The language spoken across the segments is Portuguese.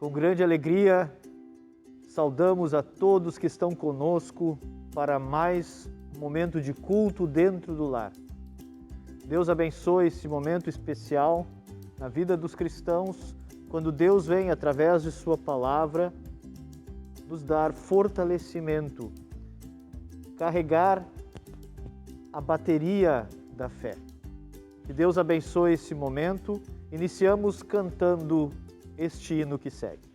Com grande alegria, saudamos a todos que estão conosco para mais um momento de culto dentro do lar. Deus abençoe esse momento especial na vida dos cristãos, quando Deus vem, através de Sua palavra, nos dar fortalecimento, carregar a bateria da fé. Que Deus abençoe esse momento. Iniciamos cantando este hino que segue.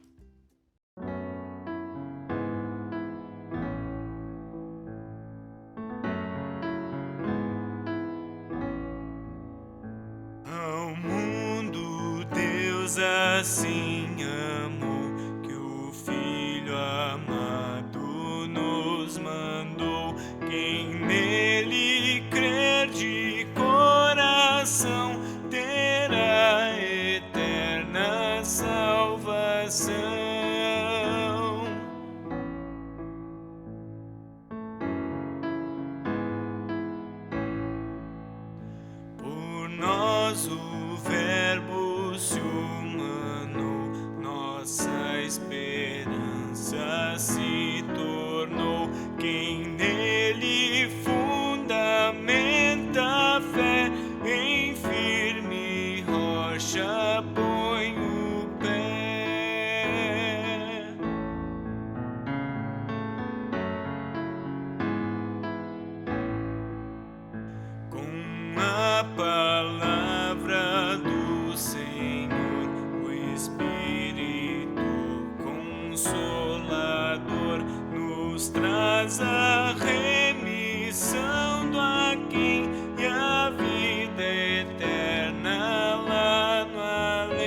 Ao mundo Deus assim amou, que o Filho amado nos mandou. Quem nele crer de coração terá eterna salvação. Por nós o Verbo se humanou, nossa esperança se tornou. Quem nele fundamenta a fé, em firme rocha põe o pé. Com a palavra do Senhor, o Espírito Consolador nos traz a remissão do aquém e a vida eterna lá no além.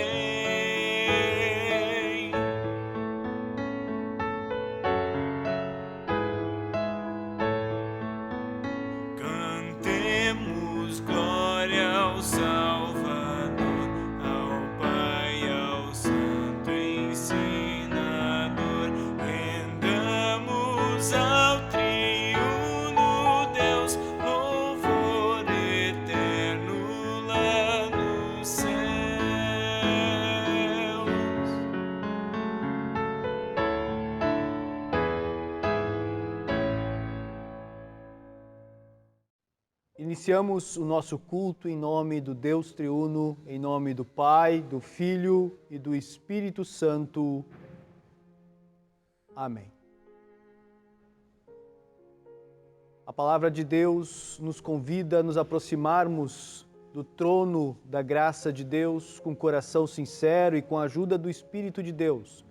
Cantemos glória ao Salvador, ao Pai, ao Santo Ensinador. Rendamos ao triuno Deus louvor eterno lá nos céus. Iniciamos o nosso culto em nome do Deus triuno, em nome do Pai, do Filho e do Espírito Santo. Amém. A palavra de Deus nos convida a nos aproximarmos do trono da graça de Deus com coração sincero e com a ajuda do Espírito de Deus.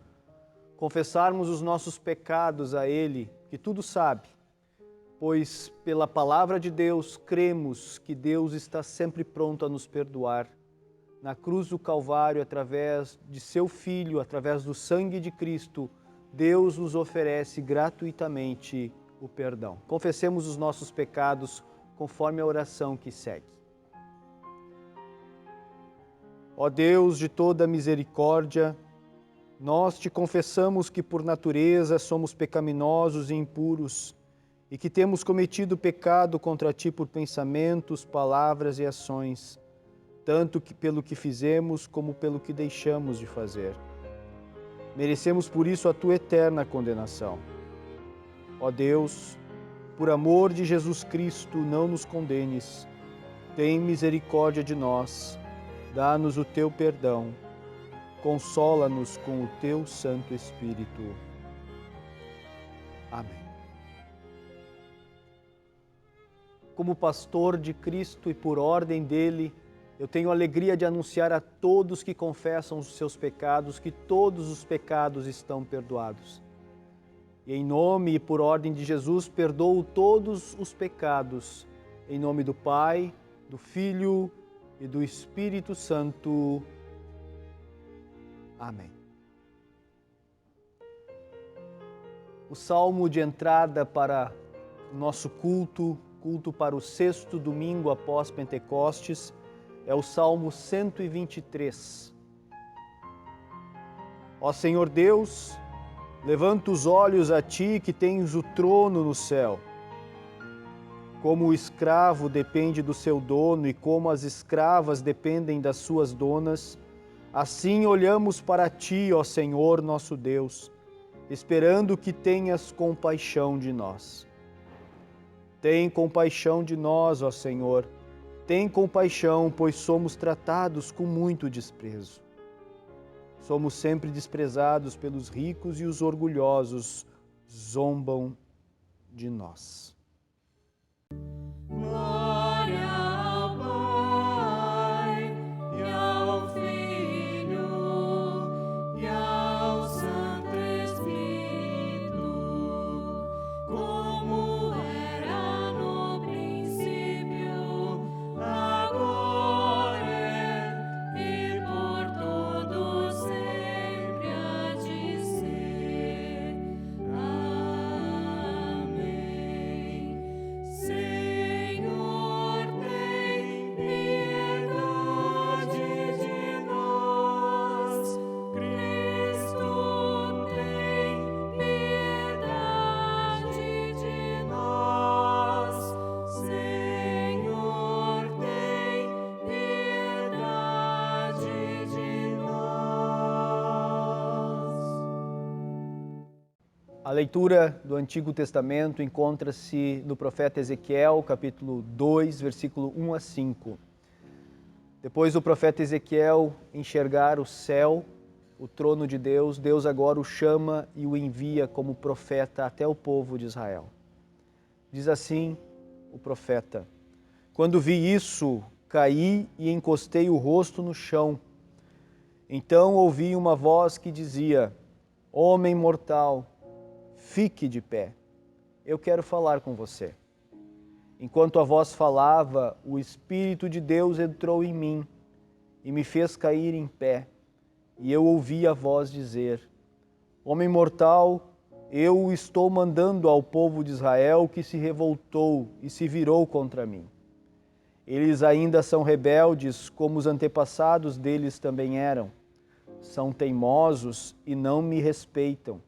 Confessarmos os nossos pecados a Ele, que tudo sabe, pois pela palavra de Deus cremos que Deus está sempre pronto a nos perdoar. Na cruz do Calvário, através de seu Filho, através do sangue de Cristo, Deus nos oferece gratuitamente o perdão. Confessemos os nossos pecados conforme a oração que segue. Ó Deus de toda misericórdia, nós te confessamos que por natureza somos pecaminosos e impuros, e que temos cometido pecado contra ti por pensamentos, palavras e ações, tanto que pelo que fizemos como pelo que deixamos de fazer. Merecemos por isso a tua eterna condenação. Ó Deus, por amor de Jesus Cristo, não nos condenes. Tem misericórdia de nós, dá-nos o teu perdão, consola-nos com o teu Santo Espírito. Amém. Como pastor de Cristo e por ordem dele, eu tenho a alegria de anunciar a todos que confessam os seus pecados que todos os pecados estão perdoados. E em nome e por ordem de Jesus, perdoo todos os pecados. Em nome do Pai, do Filho e do Espírito Santo. Amém. O salmo de entrada para o nosso culto para o sexto domingo após Pentecostes, é o Salmo 123. Ó Senhor Deus, levanta os olhos a ti que tens o trono no céu. Como o escravo depende do seu dono e como as escravas dependem das suas donas, Assim olhamos para Ti, ó Senhor nosso Deus, esperando que tenhas compaixão de nós. Tem compaixão de nós, ó Senhor, tem compaixão, pois somos tratados com muito desprezo. Somos sempre desprezados pelos ricos e os orgulhosos zombam de nós. Glória ao Pai, e ao Filho, e ao Santo Espírito, como era no princípio, agora e por todo sempre há de ser. Amém. Senhor, tem piedade de nós. Cristo, tem piedade de nós. Senhor, tem piedade de nós. A leitura do Antigo Testamento encontra-se no profeta Ezequiel, capítulo 2, versículo 1 a 5. Depois do profeta Ezequiel enxergar o céu, o trono de Deus, Deus agora o chama e o envia como profeta até o povo de Israel. Diz assim o profeta: Quando vi isso, caí e encostei o rosto no chão. Então ouvi uma voz que dizia: Homem mortal, fique de pé, eu quero falar com você. Enquanto a voz falava, o Espírito de Deus entrou em mim e me fez cair em pé, e eu ouvi a voz dizer: Homem mortal, eu estou mandando ao povo de Israel que se revoltou e se virou contra mim. Eles ainda são rebeldes, como os antepassados deles também eram. São teimosos e não me respeitam.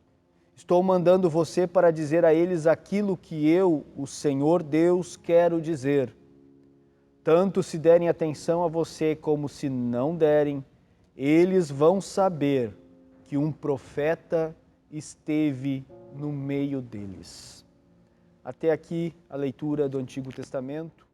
Estou mandando você para dizer a eles aquilo que eu, o Senhor Deus, quero dizer. Tanto se derem atenção a você como se não derem, eles vão saber que um profeta esteve no meio deles. Até aqui a leitura do Antigo Testamento.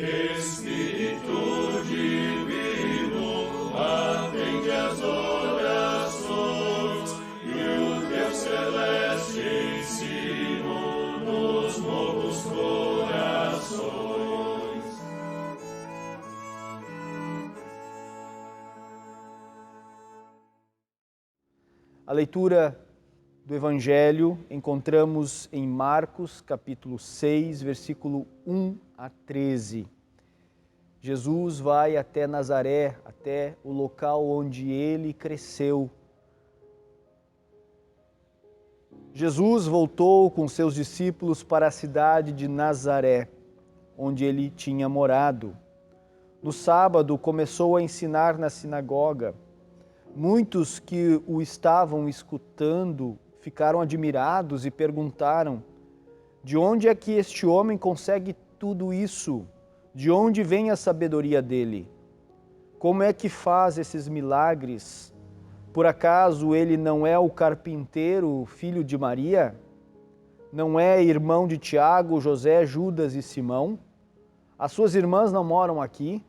Espírito divino, atende as orações e o teu celeste ensino nos novos corações. A leitura do Evangelho encontramos em Marcos, capítulo 6, versículo 1 a 13. Jesus vai até Nazaré, até o local onde ele cresceu. Jesus voltou com seus discípulos para a cidade de Nazaré, onde ele tinha morado. No sábado, começou a ensinar na sinagoga. Muitos que o estavam escutando ficaram admirados e perguntaram: de onde é que este homem consegue tudo isso? De onde vem a sabedoria dele? Como é que faz esses milagres? Por acaso ele não é o carpinteiro, filho de Maria? Não é irmão de Tiago, José, Judas e Simão? As suas irmãs não moram aqui?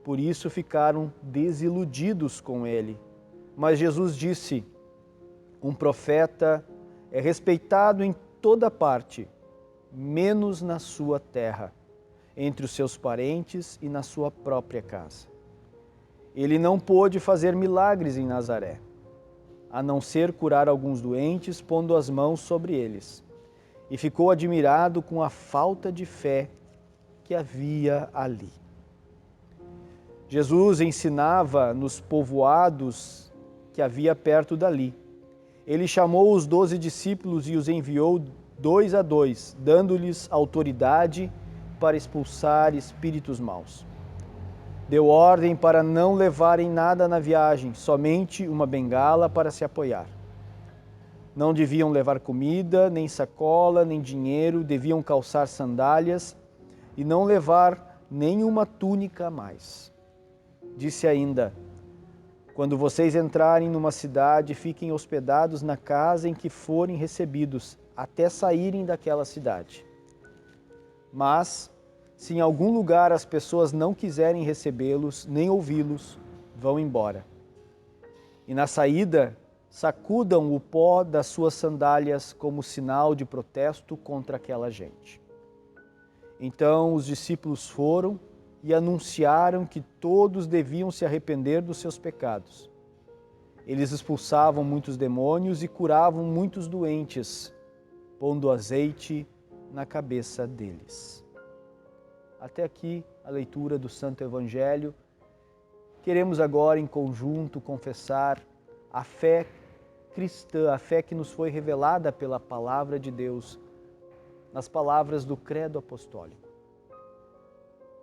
Por isso ficaram desiludidos com ele. Mas Jesus disse: um profeta é respeitado em toda parte, menos na sua terra, entre os seus parentes e na sua própria casa. Ele não pôde fazer milagres em Nazaré, a não ser curar alguns doentes, pondo as mãos sobre eles. E ficou admirado com a falta de fé que havia ali. Jesus ensinava nos povoados que havia perto dali. Ele chamou os 12 discípulos e os enviou 2 a 2, dando-lhes autoridade para expulsar espíritos maus. Deu ordem para não levarem nada na viagem, somente uma bengala para se apoiar. Não deviam levar comida, nem sacola, nem dinheiro, deviam calçar sandálias e não levar nenhuma túnica a mais. Disse ainda: quando vocês entrarem numa cidade, fiquem hospedados na casa em que forem recebidos, até saírem daquela cidade. Mas, se em algum lugar as pessoas não quiserem recebê-los, nem ouvi-los, vão embora. E na saída, sacudam o pó das suas sandálias como sinal de protesto contra aquela gente. Então os discípulos foram e anunciaram que todos deviam se arrepender dos seus pecados. Eles expulsavam muitos demônios e curavam muitos doentes, pondo azeite na cabeça deles. Até aqui a leitura do Santo Evangelho. Queremos agora em conjunto confessar a fé cristã, a fé que nos foi revelada pela Palavra de Deus, nas palavras do Credo Apostólico.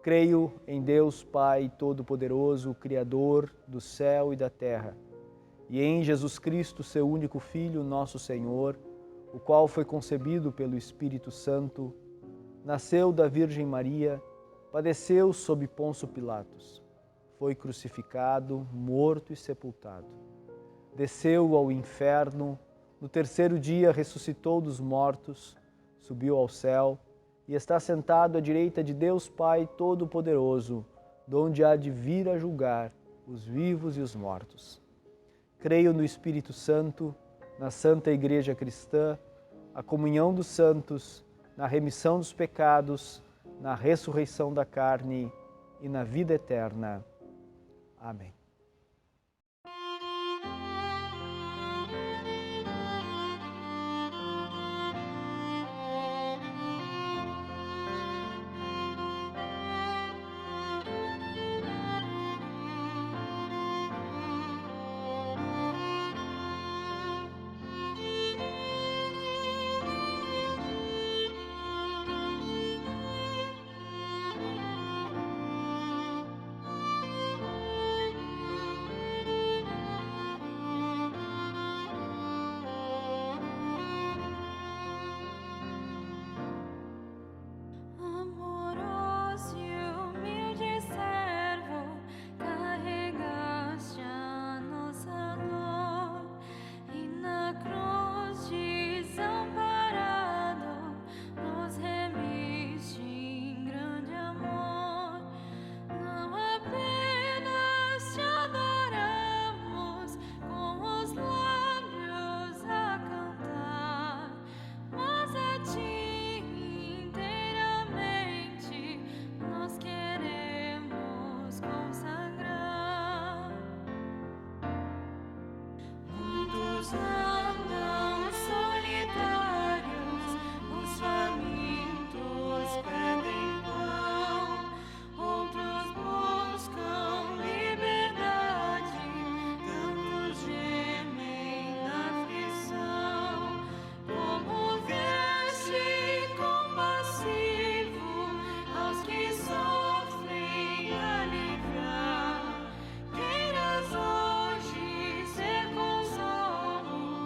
Creio em Deus Pai Todo-Poderoso, Criador do céu e da terra, e em Jesus Cristo, seu único Filho, nosso Senhor, o qual foi concebido pelo Espírito Santo, nasceu da Virgem Maria, padeceu sob Pôncio Pilatos, foi crucificado, morto e sepultado. Desceu ao inferno, no terceiro dia ressuscitou dos mortos, subiu ao céu e está sentado à direita de Deus Pai Todo-Poderoso, donde há de vir a julgar os vivos e os mortos. Creio no Espírito Santo, na Santa Igreja Cristã, a comunhão dos santos, na remissão dos pecados, na ressurreição da carne e na vida eterna. Amém. Andam solitários, os famintos pedem pão, outros buscam liberdade, tantos gemem na aflição. Comover-se compassivo aos que sofrem aliviar, queiras hoje ser consolo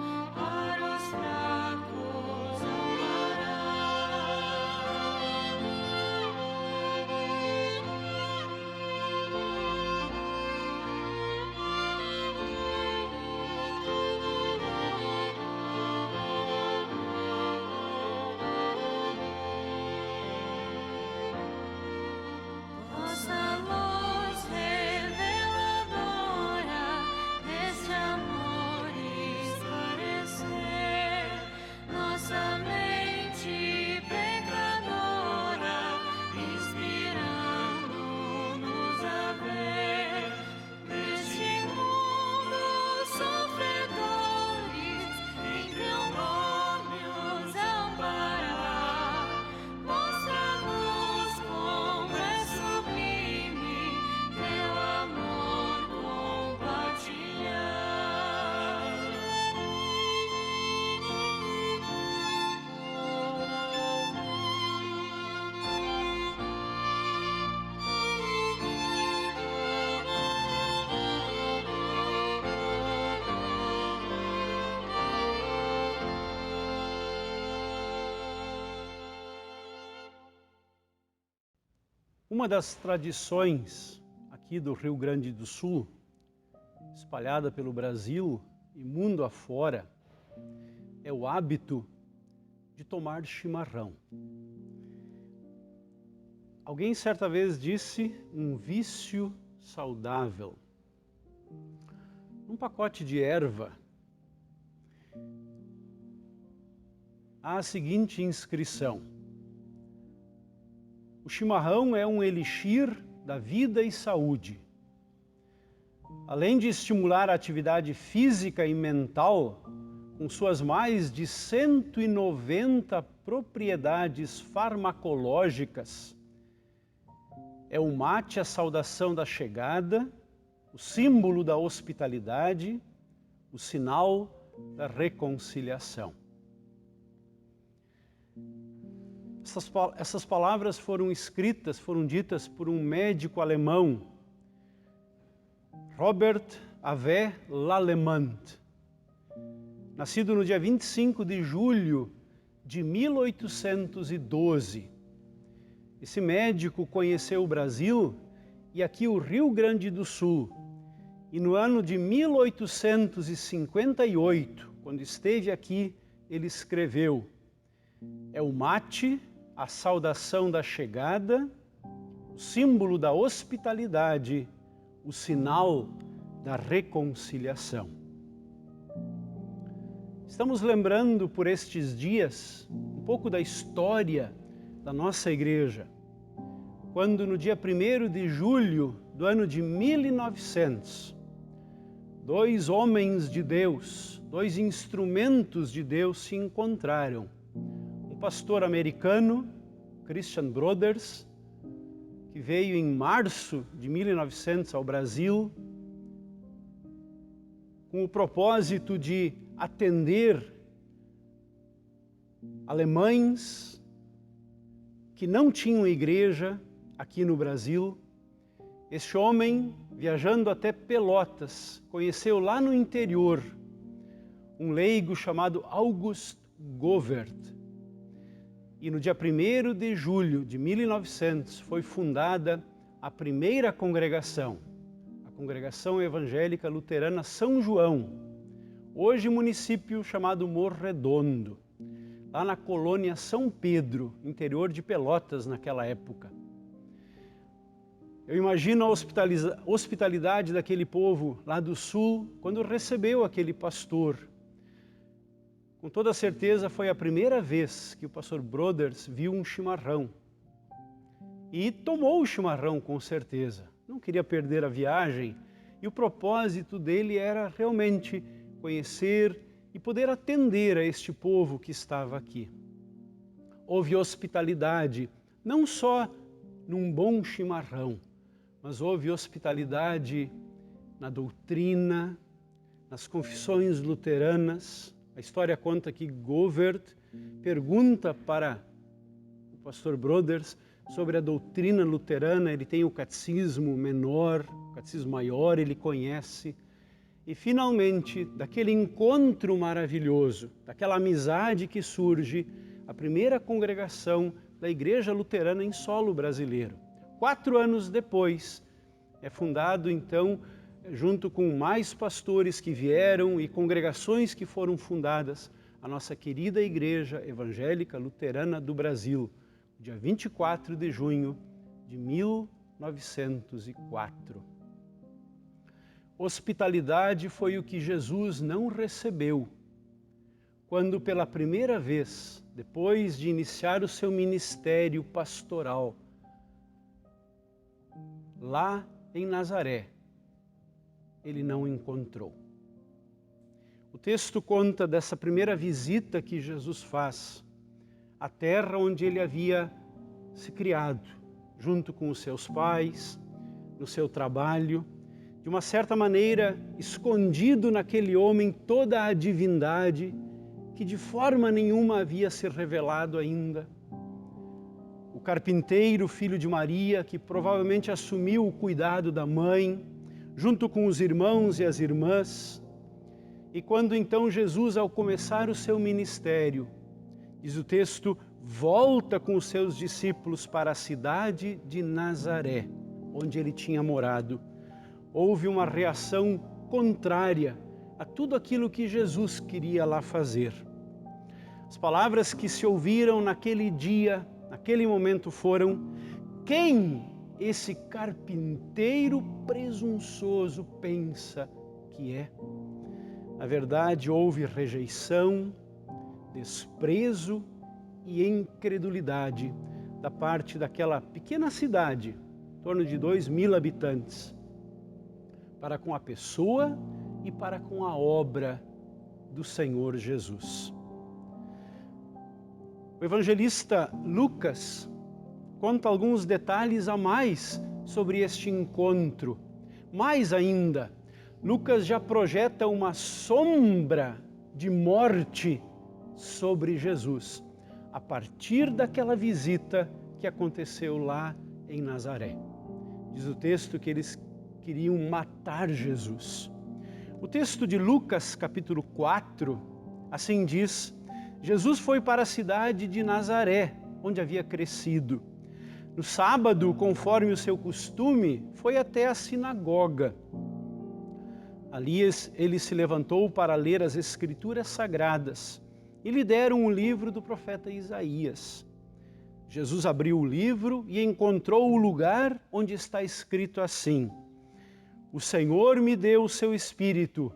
Uma das tradições aqui do Rio Grande do Sul, espalhada pelo Brasil e mundo afora, é o hábito de tomar chimarrão. Alguém certa vez disse um vício saudável. Num pacote de erva, há a seguinte inscrição: o chimarrão é um elixir da vida e saúde. Além de estimular a atividade física e mental, com suas mais de 190 propriedades farmacológicas, é o mate a saudação da chegada, o símbolo da hospitalidade, o sinal da reconciliação. Essas palavras foram ditas por um médico alemão, Robert Ave Lallemand, nascido no dia 25 de julho de 1812. Esse médico conheceu o Brasil e aqui o Rio Grande do Sul. E no ano de 1858, quando esteve aqui, ele escreveu: é o mate a saudação da chegada, o símbolo da hospitalidade, o sinal da reconciliação. Estamos lembrando por estes dias um pouco da história da nossa igreja, quando no dia 1º de julho do ano de 1900, dois homens de Deus, dois instrumentos de Deus se encontraram. Um pastor americano, Christian Brothers, que veio em março de 1900 ao Brasil, com o propósito de atender alemães que não tinham igreja aqui no Brasil. Este homem, viajando até Pelotas, conheceu lá no interior um leigo chamado August Govert. E no dia 1º de julho de 1900 foi fundada a primeira congregação, a Congregação Evangélica Luterana São João, hoje município chamado Morro Redondo, lá na colônia São Pedro, interior de Pelotas naquela época. Eu imagino a hospitalidade daquele povo lá do sul, quando recebeu aquele pastor. Com toda certeza foi a primeira vez que o pastor Brothers viu um chimarrão. E tomou o chimarrão com certeza. Não queria perder a viagem e o propósito dele era realmente conhecer e poder atender a este povo que estava aqui. Houve hospitalidade, não só num bom chimarrão, mas houve hospitalidade na doutrina, nas confissões luteranas. A história conta que Govert pergunta para o pastor Brothers sobre a doutrina luterana. Ele tem o catecismo menor, o catecismo maior, ele conhece. E finalmente, daquele encontro maravilhoso, daquela amizade que surge, a primeira congregação da Igreja Luterana em solo brasileiro. 4 anos depois, é fundado então, junto com mais pastores que vieram e congregações que foram fundadas, a nossa querida Igreja Evangélica Luterana do Brasil, dia 24 de junho de 1904. Hospitalidade foi o que Jesus não recebeu quando pela primeira vez, depois de iniciar o seu ministério pastoral, lá em Nazaré, ele não encontrou. O texto conta dessa primeira visita que Jesus faz à terra onde ele havia se criado, junto com os seus pais, no seu trabalho, de uma certa maneira, escondido naquele homem toda a divindade que de forma nenhuma havia se revelado ainda. O carpinteiro, filho de Maria, que provavelmente assumiu o cuidado da mãe, junto com os irmãos e as irmãs. E quando então Jesus, ao começar o seu ministério, diz o texto, volta com os seus discípulos para a cidade de Nazaré, onde ele tinha morado. Houve uma reação contrária a tudo aquilo que Jesus queria lá fazer. As palavras que se ouviram naquele dia, naquele momento foram: quem esse carpinteiro presunçoso pensa que é? Na verdade, houve rejeição, desprezo e incredulidade da parte daquela pequena cidade, em torno de 2.000 habitantes, para com a pessoa e para com a obra do Senhor Jesus. O evangelista Lucas conta alguns detalhes a mais sobre este encontro. Mais ainda, Lucas já projeta uma sombra de morte sobre Jesus, a partir daquela visita que aconteceu lá em Nazaré. Diz o texto que eles queriam matar Jesus. O texto de Lucas, capítulo 4, assim diz: Jesus foi para a cidade de Nazaré, onde havia crescido. No sábado, conforme o seu costume, foi até a sinagoga. Ali ele se levantou para ler as Escrituras Sagradas e lhe deram o livro do profeta Isaías. Jesus abriu o livro e encontrou o lugar onde está escrito assim: O Senhor me deu o seu Espírito,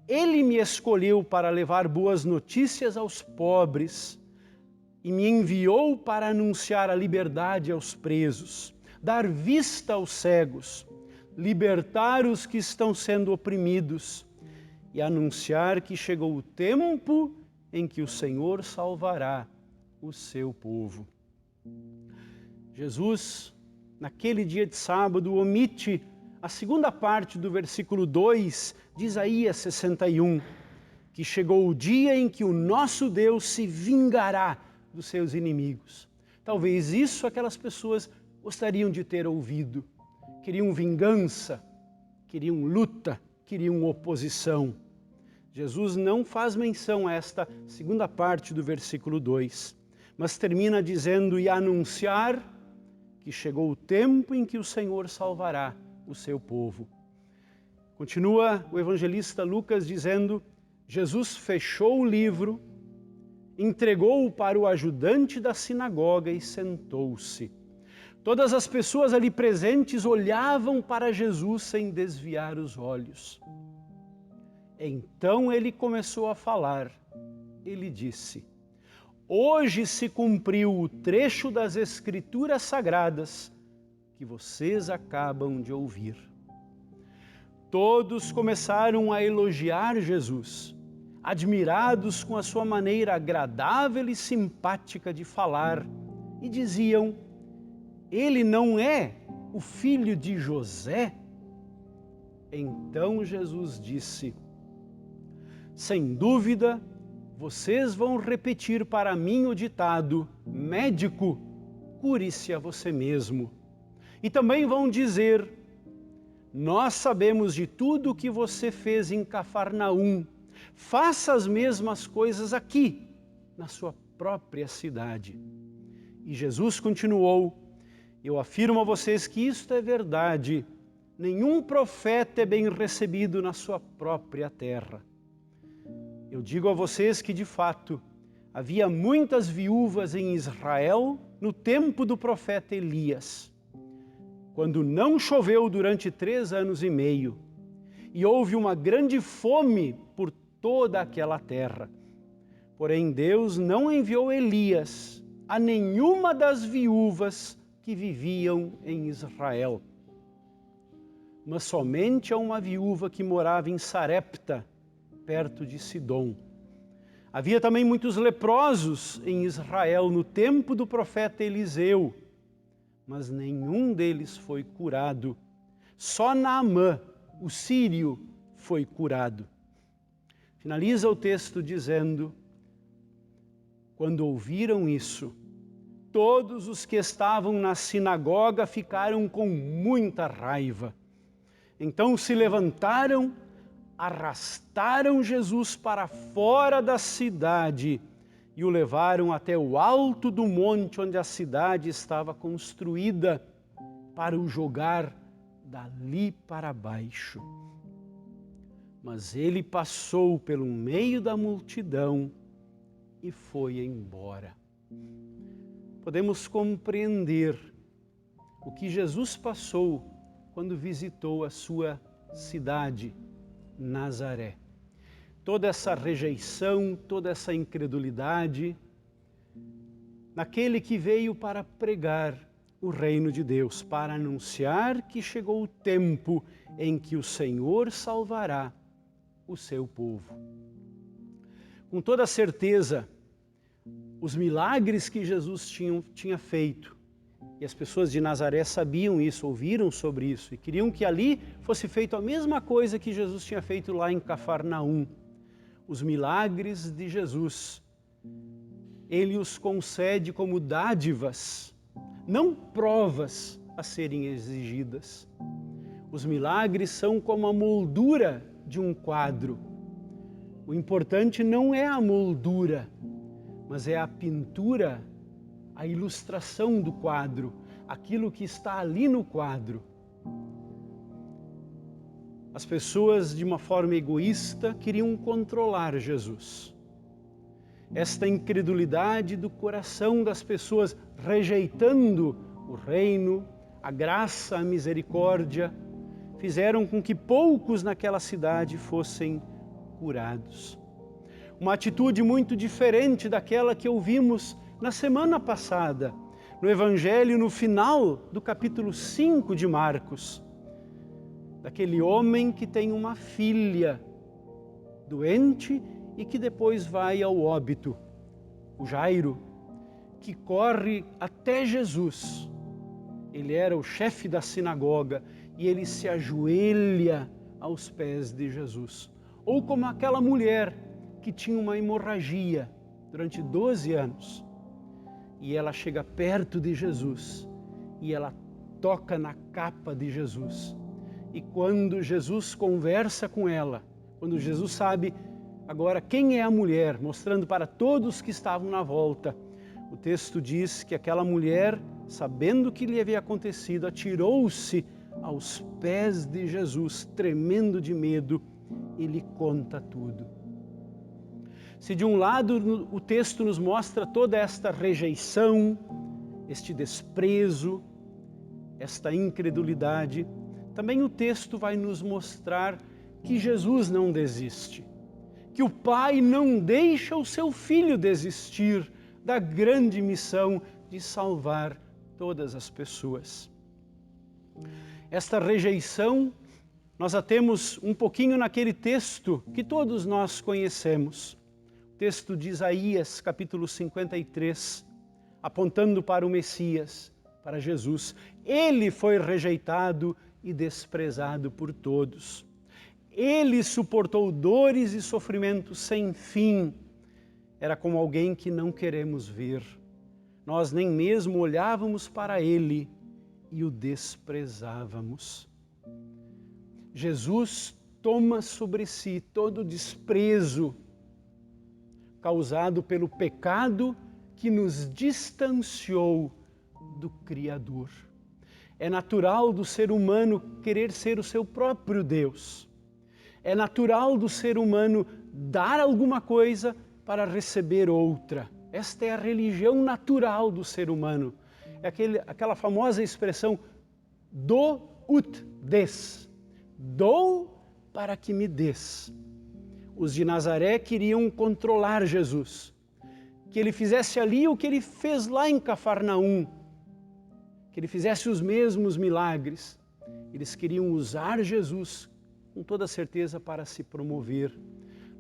Ele me escolheu para levar boas notícias aos pobres e me enviou para anunciar a liberdade aos presos, dar vista aos cegos, libertar os que estão sendo oprimidos e anunciar que chegou o tempo em que o Senhor salvará o seu povo. Jesus, naquele dia de sábado, omite a segunda parte do versículo 2 de Isaías 61, que chegou o dia em que o nosso Deus se vingará dos seus inimigos. Talvez isso aquelas pessoas gostariam de ter ouvido. Queriam vingança, queriam luta, queriam oposição. Jesus não faz menção a esta segunda parte do versículo 2, mas termina dizendo: e anunciar que chegou o tempo em que o Senhor salvará o seu povo. Continua o evangelista Lucas dizendo: Jesus fechou o livro, entregou-o para o ajudante da sinagoga e sentou-se. Todas as pessoas ali presentes olhavam para Jesus sem desviar os olhos. Então ele começou a falar. Ele disse: hoje se cumpriu o trecho das Escrituras Sagradas que vocês acabam de ouvir. Todos começaram a elogiar Jesus, admirados com a sua maneira agradável e simpática de falar, e diziam: ele não é o filho de José? Então Jesus disse: sem dúvida, vocês vão repetir para mim o ditado: médico, cure-se a você mesmo. E também vão dizer: nós sabemos de tudo o que você fez em Cafarnaum. Faça as mesmas coisas aqui, na sua própria cidade. E Jesus continuou: eu afirmo a vocês que isto é verdade. Nenhum profeta é bem recebido na sua própria terra. Eu digo a vocês que, de fato, havia muitas viúvas em Israel no tempo do profeta Elias, quando não choveu durante 3 anos e meio, e houve uma grande fome por toda aquela terra. Porém, Deus não enviou Elias a nenhuma das viúvas que viviam em Israel, mas somente a uma viúva que morava em Sarepta, perto de Sidom. Havia também muitos leprosos em Israel no tempo do profeta Eliseu, mas nenhum deles foi curado. Só Naamã, o sírio, foi curado. Finaliza o texto dizendo: quando ouviram isso, todos os que estavam na sinagoga ficaram com muita raiva. Então se levantaram, arrastaram Jesus para fora da cidade e o levaram até o alto do monte onde a cidade estava construída, para o jogar dali para baixo. Mas ele passou pelo meio da multidão e foi embora. Podemos compreender o que Jesus passou quando visitou a sua cidade, Nazaré. Toda essa rejeição, toda essa incredulidade, naquele que veio para pregar o reino de Deus, para anunciar que chegou o tempo em que o Senhor salvará o seu povo. Com toda certeza, os milagres que Jesus tinha feito, e as pessoas de Nazaré sabiam isso, ouviram sobre isso, e queriam que ali fosse feito a mesma coisa que Jesus tinha feito lá em Cafarnaum. Os milagres de Jesus, Ele os concede como dádivas, não provas a serem exigidas. Os milagres são como a moldura de um quadro. O importante não é a moldura, mas é a pintura, a ilustração do quadro, aquilo que está ali no quadro. As pessoas, de uma forma egoísta, queriam controlar Jesus. Esta incredulidade do coração das pessoas, rejeitando o reino, a graça, a misericórdia, fizeram com que poucos naquela cidade fossem curados. Uma atitude muito diferente daquela que ouvimos na semana passada, no Evangelho, no final do capítulo 5 de Marcos, daquele homem que tem uma filha doente e que depois vai ao óbito, o Jairo, que corre até Jesus. Ele era o chefe da sinagoga e ele se ajoelha aos pés de Jesus. Ou como aquela mulher que tinha uma hemorragia durante 12 anos. E ela chega perto de Jesus e ela toca na capa de Jesus. E quando Jesus conversa com ela, quando Jesus sabe agora quem é a mulher, mostrando para todos que estavam na volta, o texto diz que aquela mulher, sabendo o que lhe havia acontecido, atirou-se aos pés de Jesus, tremendo de medo, e lhe conta tudo. Se de um lado o texto nos mostra toda esta rejeição, este desprezo, esta incredulidade, também o texto vai nos mostrar que Jesus não desiste, que o Pai não deixa o seu Filho desistir da grande missão de salvar todas as pessoas. Esta rejeição nós a temos um pouquinho naquele texto que todos nós conhecemos, o texto de Isaías, capítulo 53, apontando para o Messias, para Jesus. Ele foi rejeitado e desprezado por todos. Ele suportou dores e sofrimentos sem fim. Era como alguém que não queremos ver. Nós nem mesmo olhávamos para ele e o desprezávamos. Jesus toma sobre si todo o desprezo causado pelo pecado que nos distanciou do Criador. É natural do ser humano querer ser o seu próprio Deus. É natural do ser humano dar alguma coisa para receber outra. Esta é a religião natural do ser humano. É aquela famosa expressão, do ut des. Dou para que me des. Os de Nazaré queriam controlar Jesus. Que ele fizesse ali o que ele fez lá em Cafarnaum. Que ele fizesse os mesmos milagres. Eles queriam usar Jesus, com toda certeza, para se promover.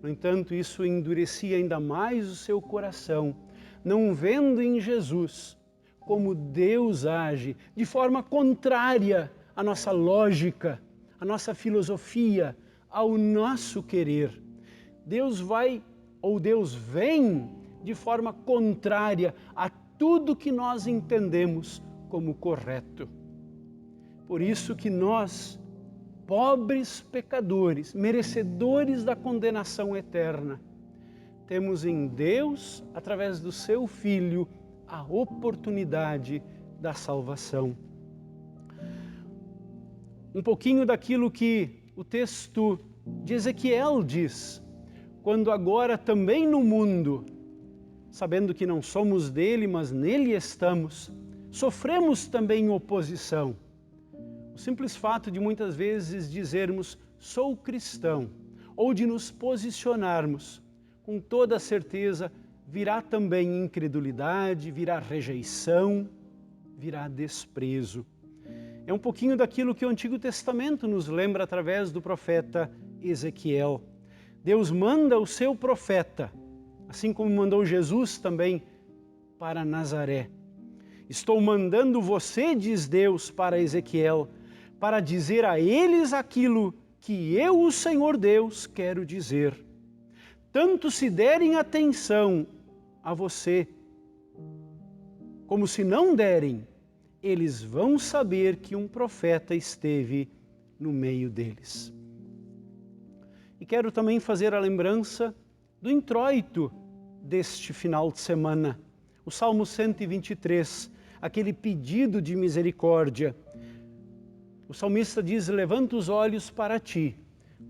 No entanto, isso endurecia ainda mais o seu coração, não vendo em Jesus como Deus age, de forma contrária à nossa lógica, à nossa filosofia, ao nosso querer. Deus vem de forma contrária a tudo que nós entendemos como correto. Por isso que nós, pobres pecadores, merecedores da condenação eterna, temos em Deus, através do seu Filho, a oportunidade da salvação. Um pouquinho daquilo que o texto de Ezequiel diz, quando agora também no mundo, sabendo que não somos dele, mas nele estamos, sofremos também oposição. O simples fato de muitas vezes dizermos, sou cristão, ou de nos posicionarmos, com toda certeza virá também incredulidade, virá rejeição, virá desprezo. É um pouquinho daquilo que o Antigo Testamento nos lembra através do profeta Ezequiel. Deus manda o seu profeta, assim como mandou Jesus também para Nazaré. Estou mandando você, diz Deus para Ezequiel, para dizer a eles aquilo que eu, o Senhor Deus, quero dizer. Tanto se derem atenção a você, como se não derem, eles vão saber que um profeta esteve no meio deles. E quero também fazer a lembrança do introito deste final de semana, o Salmo 123, aquele pedido de misericórdia. O salmista diz, levanta os olhos para ti,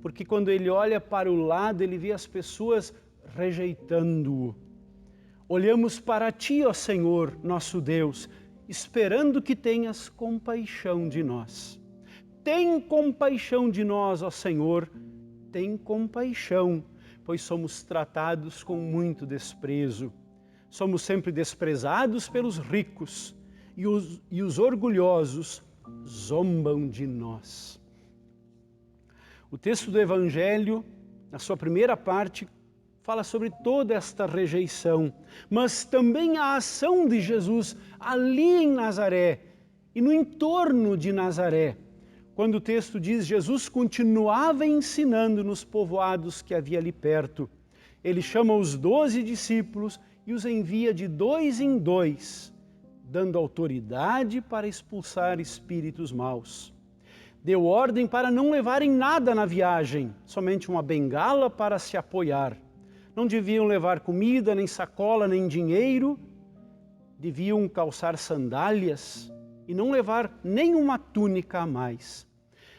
porque quando ele olha para o lado, ele vê as pessoas rejeitando-o. Olhamos para ti, ó Senhor, nosso Deus, esperando que tenhas compaixão de nós. Tem compaixão de nós, ó Senhor, tem compaixão, pois somos tratados com muito desprezo. Somos sempre desprezados pelos ricos e os orgulhosos zombam de nós. O texto do Evangelho, na sua primeira parte, fala sobre toda esta rejeição, mas também a ação de Jesus ali em Nazaré e no entorno de Nazaré. Quando o texto diz, Jesus continuava ensinando nos povoados que havia ali perto. Ele chama os 12 discípulos e os envia de 2 em 2, dando autoridade para expulsar espíritos maus. Deu ordem para não levarem nada na viagem, somente uma bengala para se apoiar. Não deviam levar comida, nem sacola, nem dinheiro. Deviam calçar sandálias e não levar nenhuma túnica a mais.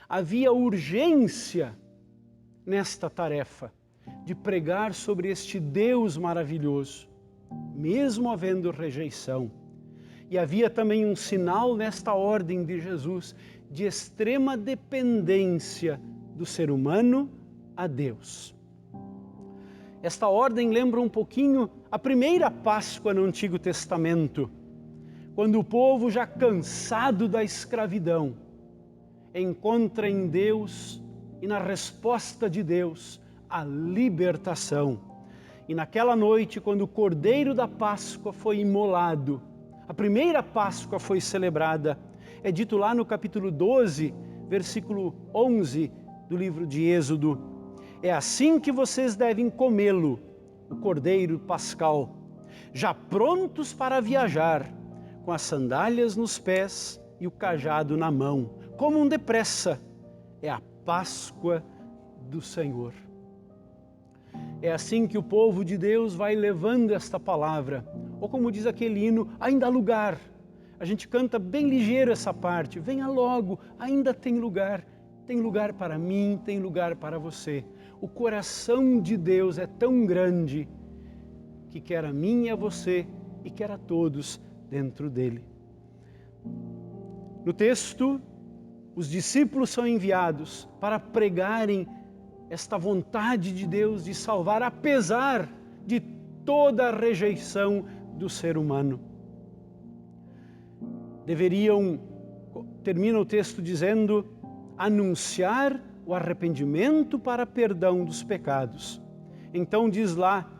Havia urgência nesta tarefa de pregar sobre este Deus maravilhoso, mesmo havendo rejeição. E havia também um sinal nesta ordem de Jesus de extrema dependência do ser humano a Deus. Esta ordem lembra um pouquinho a primeira Páscoa no Antigo Testamento, quando o povo, já cansado da escravidão, encontra em Deus e na resposta de Deus a libertação. E naquela noite, quando o Cordeiro da Páscoa foi imolado, a primeira Páscoa foi celebrada, é dito lá no capítulo 12, versículo 11 do livro de Êxodo, é assim que vocês devem comê-lo, o Cordeiro Pascal, já prontos para viajar, com as sandálias nos pés e o cajado na mão, comam depressa, é a Páscoa do Senhor. É assim que o povo de Deus vai levando esta palavra, ou como diz aquele hino, ainda há lugar. A gente canta bem ligeiro essa parte, venha logo, ainda tem lugar para mim, tem lugar para você. O coração de Deus é tão grande que quer a mim e a você e quer a todos dentro dele. No texto, os discípulos são enviados para pregarem esta vontade de Deus de salvar, apesar de toda a rejeição do ser humano. Deveriam, termina o texto dizendo, anunciar o arrependimento para perdão dos pecados. Então diz lá,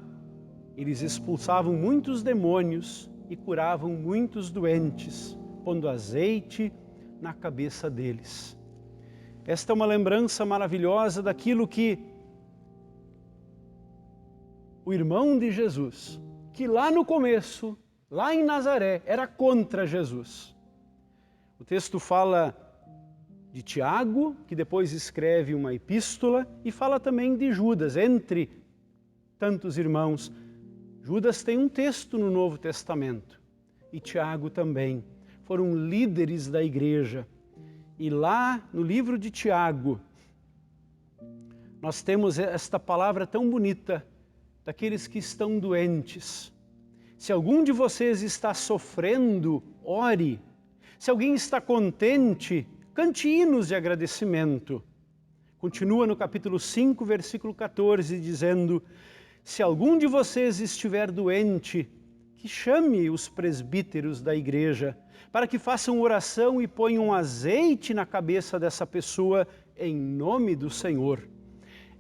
eles expulsavam muitos demônios e curavam muitos doentes, pondo azeite na cabeça deles. Esta é uma lembrança maravilhosa daquilo que o irmão de Jesus, que lá no começo, lá em Nazaré, era contra Jesus. O texto fala de Tiago, que depois escreve uma epístola, e fala também de Judas, entre tantos irmãos. Judas tem um texto no Novo Testamento e Tiago também. Foram líderes da igreja. E lá no livro de Tiago, nós temos esta palavra tão bonita daqueles que estão doentes. Se algum de vocês está sofrendo, ore. Se alguém está contente, cante hinos de agradecimento. Continua no capítulo 5, versículo 14, dizendo: se algum de vocês estiver doente, que chame os presbíteros da igreja, para que façam oração e ponham azeite na cabeça dessa pessoa em nome do Senhor.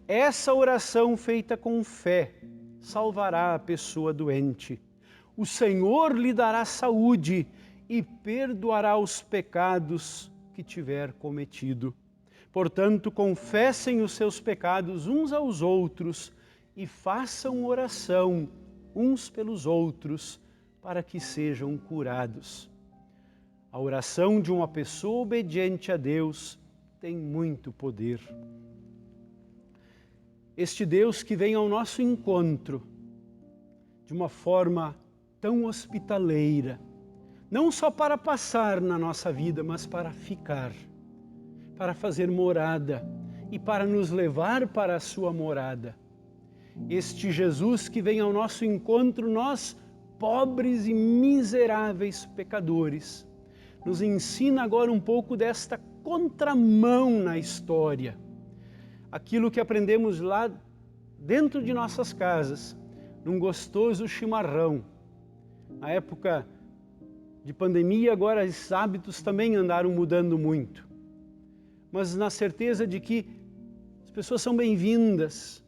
Essa oração feita com fé salvará a pessoa doente. O Senhor lhe dará saúde e perdoará os pecados que tiver cometido. Portanto, confessem os seus pecados uns aos outros e façam oração uns pelos outros para que sejam curados. A oração de uma pessoa obediente a Deus tem muito poder. Este Deus que vem ao nosso encontro de uma forma tão hospitaleira, não só para passar na nossa vida, mas para ficar, para fazer morada e para nos levar para a sua morada. Este Jesus que vem ao nosso encontro, nós, pobres e miseráveis pecadores, nos ensina agora um pouco desta contramão na história. Aquilo que aprendemos lá dentro de nossas casas, num gostoso chimarrão. Na época de pandemia, agora esses hábitos também andaram mudando muito. Mas na certeza de que as pessoas são bem-vindas.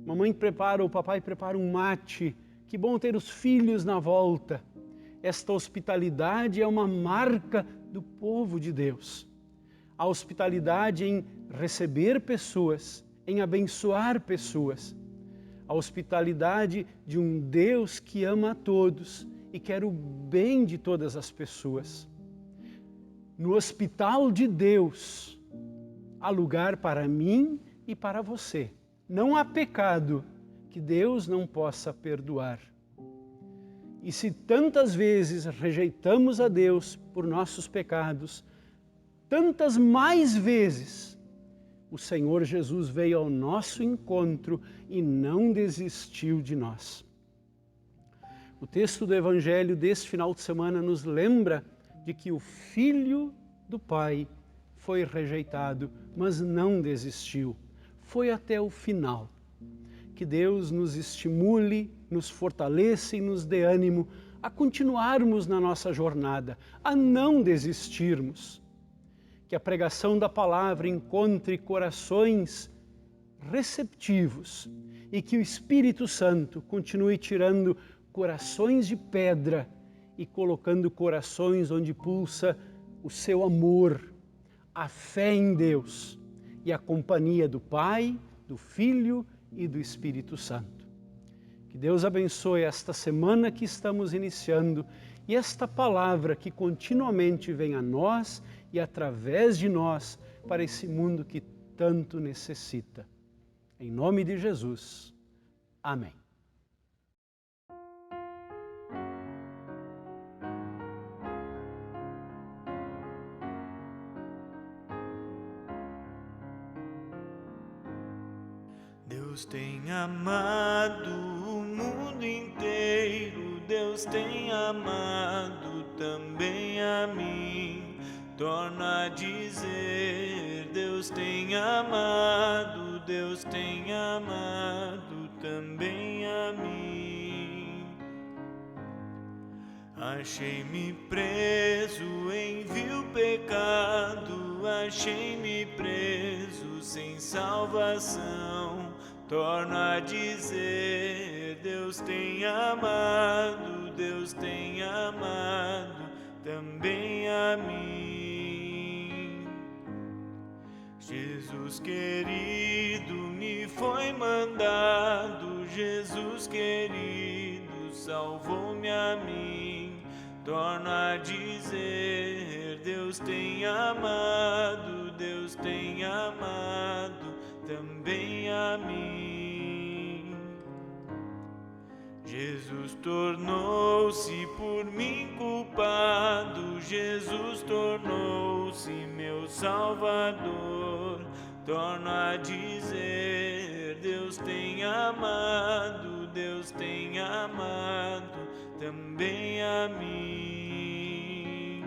Mamãe prepara, o papai prepara um mate. Que bom ter os filhos na volta. Esta hospitalidade é uma marca do povo de Deus. A hospitalidade em receber pessoas, em abençoar pessoas. A hospitalidade de um Deus que ama a todos e quer o bem de todas as pessoas. No hospital de Deus, há lugar para mim e para você. Não há pecado que Deus não possa perdoar. E se tantas vezes rejeitamos a Deus por nossos pecados, tantas mais vezes o Senhor Jesus veio ao nosso encontro e não desistiu de nós. O texto do Evangelho deste final de semana nos lembra de que o Filho do Pai foi rejeitado, mas não desistiu. Foi até o final. Que Deus nos estimule, nos fortaleça e nos dê ânimo a continuarmos na nossa jornada, a não desistirmos. Que a pregação da palavra encontre corações receptivos e que o Espírito Santo continue tirando corações de pedra e colocando corações onde pulsa o seu amor, a fé em Deus e a companhia do Pai, do Filho e do Espírito Santo. Que Deus abençoe esta semana que estamos iniciando e esta palavra que continuamente vem a nós e através de nós para esse mundo que tanto necessita. Em nome de Jesus. Amém. Deus tem amado o mundo inteiro, Deus tem amado também a mim. Torno a dizer, Deus tem amado também a mim. Achei-me preso em vil pecado, achei-me preso sem salvação. Torno a dizer, Deus tem amado também a mim. Jesus querido me foi mandado, Jesus querido salvou-me a mim. Torno a dizer, Deus tem amado também a mim. Jesus tornou-se por mim culpado, Jesus tornou-se meu Salvador. Torno a dizer, Deus tem amado também a mim.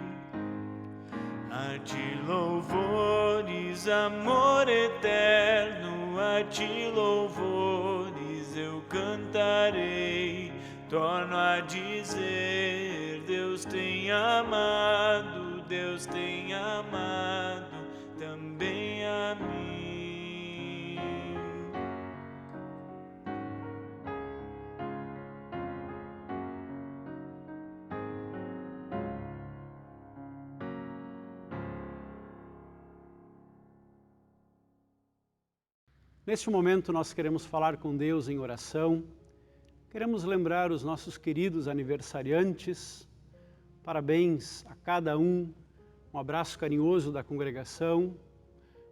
A ti louvores, amor eterno, a ti louvores eu cantarei. Torno a dizer, Deus tem amado também a mim. Neste momento nós queremos falar com Deus em oração, queremos lembrar os nossos queridos aniversariantes, parabéns a cada um abraço carinhoso da congregação,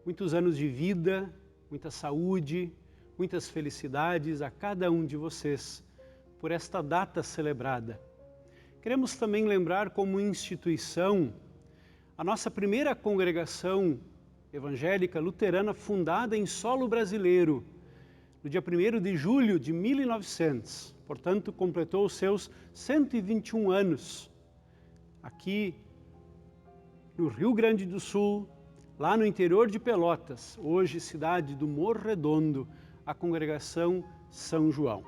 muitos anos de vida, muita saúde, muitas felicidades a cada um de vocês por esta data celebrada. Queremos também lembrar como instituição a nossa primeira congregação evangélica luterana fundada em solo brasileiro, no dia 1º de julho de 1900, portanto completou os seus 121 anos, aqui no Rio Grande do Sul, lá no interior de Pelotas, hoje cidade do Morro Redondo, a congregação São João.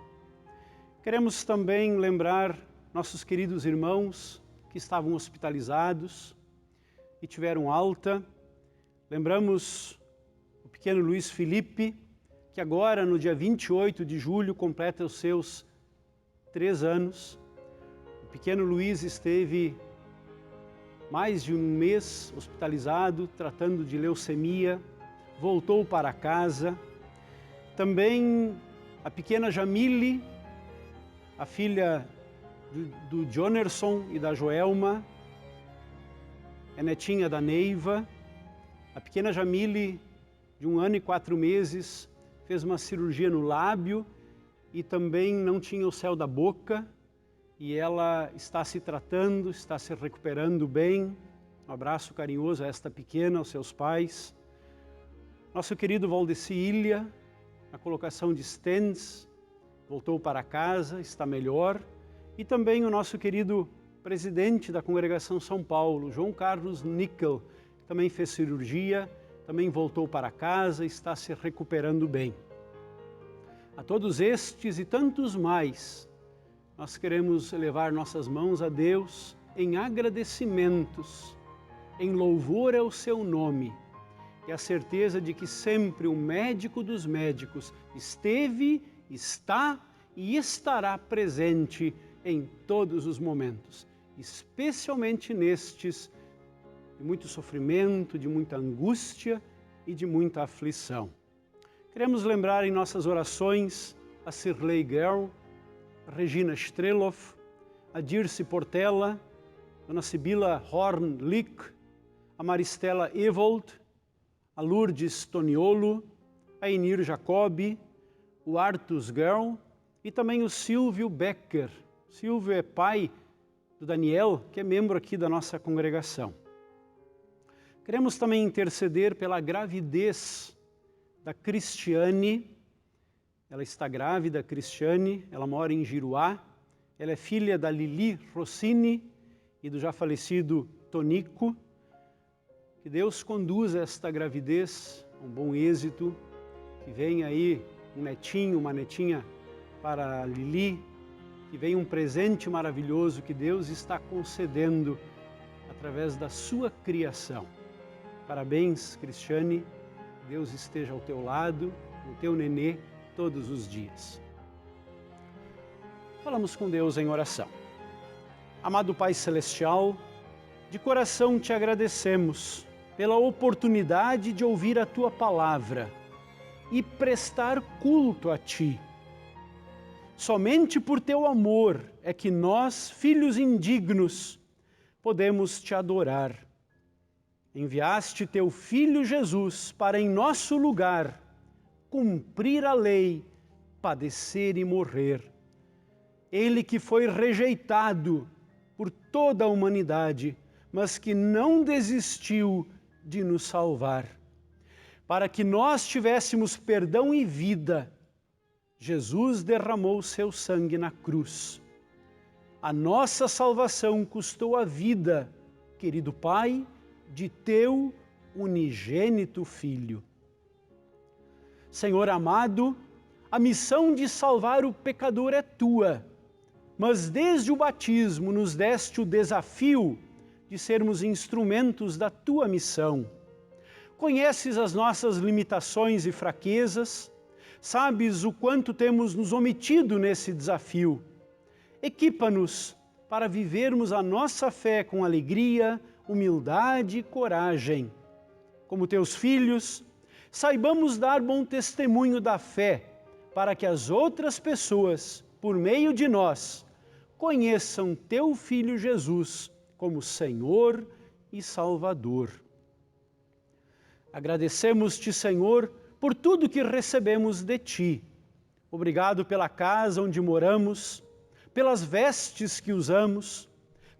Queremos também lembrar nossos queridos irmãos que estavam hospitalizados e tiveram alta. Lembramos o pequeno Luiz Felipe, que agora no dia 28 de julho completa os seus 3 anos. O pequeno Luiz esteve mais de um mês hospitalizado, tratando de leucemia, voltou para casa. Também a pequena Jamile, a filha do Jonerson e da Joelma, é netinha da Neiva. A pequena Jamile, de 1 ano e 4 meses, fez uma cirurgia no lábio e também não tinha o céu da boca, e ela está se tratando, está se recuperando bem. Um abraço carinhoso a esta pequena, aos seus pais. Nosso querido Valdeci Ilha, na colocação de stents, voltou para casa, está melhor. E também o nosso querido presidente da congregação São Paulo, João Carlos Nickel, também fez cirurgia, também voltou para casa, está se recuperando bem. A todos estes e tantos mais, nós queremos elevar nossas mãos a Deus em agradecimentos, em louvor ao seu nome, e a certeza de que sempre o médico dos médicos esteve, está e estará presente em todos os momentos, especialmente nestes de muito sofrimento, de muita angústia e de muita aflição. Queremos lembrar em nossas orações a Cirlei Girl, a Regina Streloff, a Dirce Portela, Dona Sibila Horn-Lick, a Maristela Evold, a Lourdes Toniolo, a Enir Jacobi, o Artus Girl e também o Silvio Becker. Silvio é pai do Daniel, que é membro aqui da nossa congregação. Queremos também interceder pela gravidez da Cristiane. Ela está grávida, Cristiane, ela mora em Giruá, ela é filha da Lili Rossini e do já falecido Tonico. Que Deus conduza esta gravidez a um bom êxito, que venha aí um netinho, uma netinha para a Lili, que venha um presente maravilhoso que Deus está concedendo através da sua criação. Parabéns, Cristiane, Deus esteja ao teu lado, o teu nenê, todos os dias. Falamos com Deus em oração. Amado Pai Celestial, de coração te agradecemos pela oportunidade de ouvir a Tua Palavra e prestar culto a Ti. Somente por Teu amor é que nós, filhos indignos, podemos Te adorar. Enviaste Teu Filho Jesus para, em nosso lugar, cumprir a lei, padecer e morrer. Ele que foi rejeitado por toda a humanidade, mas que não desistiu de nos salvar. Para que nós tivéssemos perdão e vida, Jesus derramou seu sangue na cruz. A nossa salvação custou a vida, querido Pai, de teu unigênito Filho. Senhor amado, a missão de salvar o pecador é tua, mas desde o batismo nos deste o desafio de sermos instrumentos da tua missão. Conheces as nossas limitações e fraquezas, sabes o quanto temos nos omitido nesse desafio. Equipa-nos para vivermos a nossa fé com alegria, humildade e coragem. Como teus filhos, saibamos dar bom testemunho da fé, para que as outras pessoas, por meio de nós, conheçam teu Filho Jesus como Senhor e Salvador. Agradecemos-te, Senhor, por tudo que recebemos de ti. Obrigado pela casa onde moramos, pelas vestes que usamos,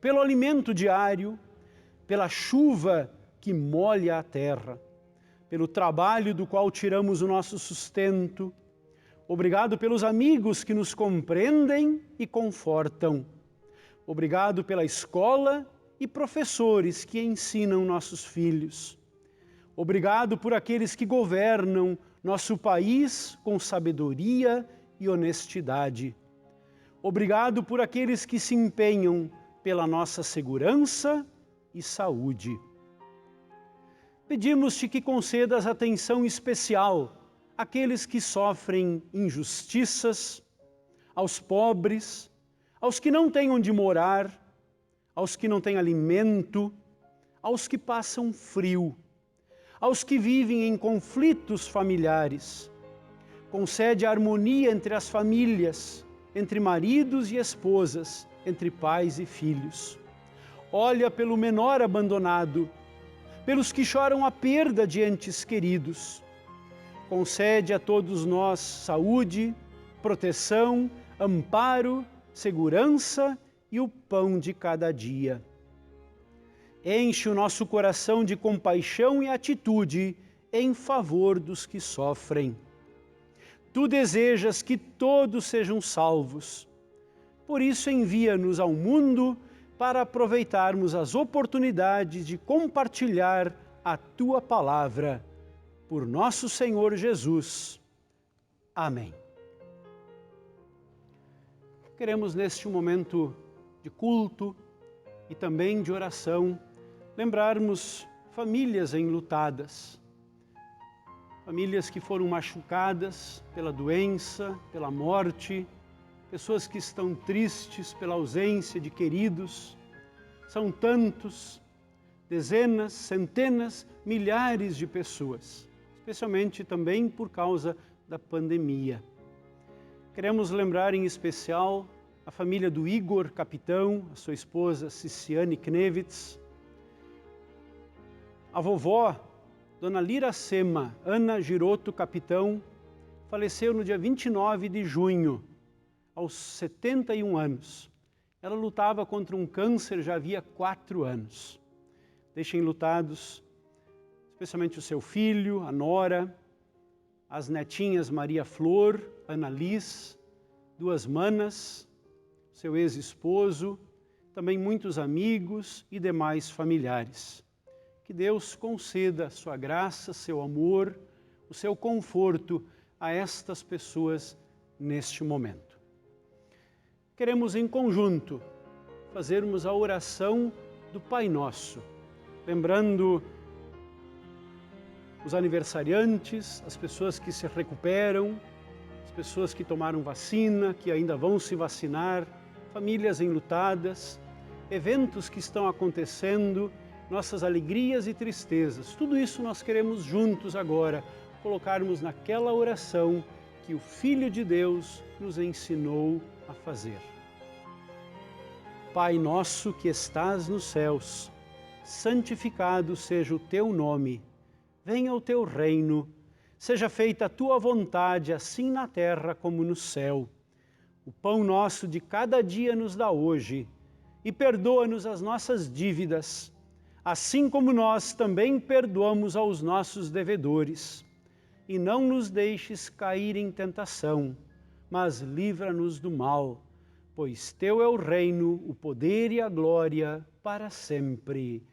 pelo alimento diário, pela chuva que molha a terra, pelo trabalho do qual tiramos o nosso sustento. Obrigado pelos amigos que nos compreendem e confortam. Obrigado pela escola e professores que ensinam nossos filhos. Obrigado por aqueles que governam nosso país com sabedoria e honestidade. Obrigado por aqueles que se empenham pela nossa segurança e saúde. Pedimos-te que concedas atenção especial àqueles que sofrem injustiças, aos pobres, aos que não têm onde morar, aos que não têm alimento, aos que passam frio, aos que vivem em conflitos familiares. Concede a harmonia entre as famílias, entre maridos e esposas, entre pais e filhos. Olha pelo menor abandonado, pelos que choram a perda de entes queridos. Concede a todos nós saúde, proteção, amparo, segurança e o pão de cada dia. Enche o nosso coração de compaixão e atitude em favor dos que sofrem. Tu desejas que todos sejam salvos. Por isso envia-nos ao mundo para aproveitarmos as oportunidades de compartilhar a Tua palavra. Por nosso Senhor Jesus. Amém. Queremos neste momento de culto e também de oração lembrarmos famílias enlutadas, famílias que foram machucadas pela doença, pela morte, pessoas que estão tristes pela ausência de queridos. São tantos, dezenas, centenas, milhares de pessoas, especialmente também por causa da pandemia. Queremos lembrar em especial a família do Igor Capitão, a sua esposa Ciciane Knevitz, a vovó, Dona Liracema Ana Giroto Capitão, faleceu no dia 29 de junho, aos 71 anos. Ela lutava contra um câncer já havia 4 anos. Deixem lutados, especialmente o seu filho, a nora, as netinhas Maria Flor, Ana Liz, 2 manas, seu ex-esposo, também muitos amigos e demais familiares. Que Deus conceda sua graça, seu amor, o seu conforto a estas pessoas neste momento. Queremos em conjunto fazermos a oração do Pai Nosso, lembrando os aniversariantes, as pessoas que se recuperam, as pessoas que tomaram vacina, que ainda vão se vacinar, famílias enlutadas, eventos que estão acontecendo, nossas alegrias e tristezas. Tudo isso nós queremos juntos agora colocarmos naquela oração que o Filho de Deus nos ensinou a fazer. Pai nosso que estás nos céus, santificado seja o teu nome. Venha o teu reino, seja feita a tua vontade, assim na terra como no céu. O pão nosso de cada dia nos dá hoje, e perdoa-nos as nossas dívidas, assim como nós também perdoamos aos nossos devedores. E não nos deixes cair em tentação, mas livra-nos do mal, pois teu é o reino, o poder e a glória para sempre.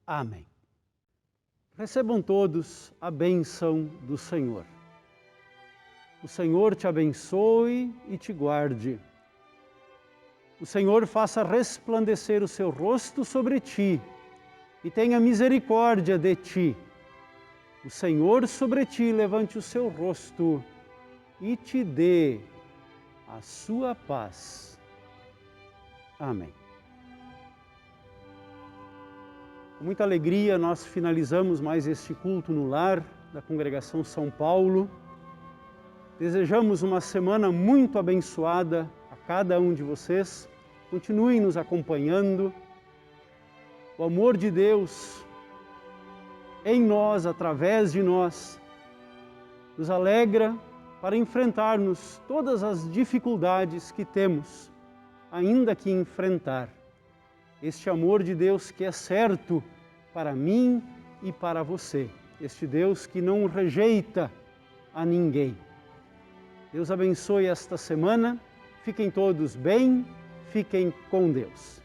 Amém. Recebam todos a bênção do Senhor. O Senhor te abençoe e te guarde. O Senhor faça resplandecer o seu rosto sobre ti e tenha misericórdia de ti. O Senhor sobre ti levante o seu rosto e te dê a sua paz. Amém. Com muita alegria, nós finalizamos mais este culto no lar da Congregação São Paulo. Desejamos uma semana muito abençoada a cada um de vocês. Continuem nos acompanhando. O amor de Deus em nós, através de nós, nos alegra para enfrentarmos todas as dificuldades que temos, ainda que enfrentar. Este amor de Deus que é certo para mim e para você. Este Deus que não rejeita a ninguém. Deus abençoe esta semana. Fiquem todos bem, fiquem com Deus.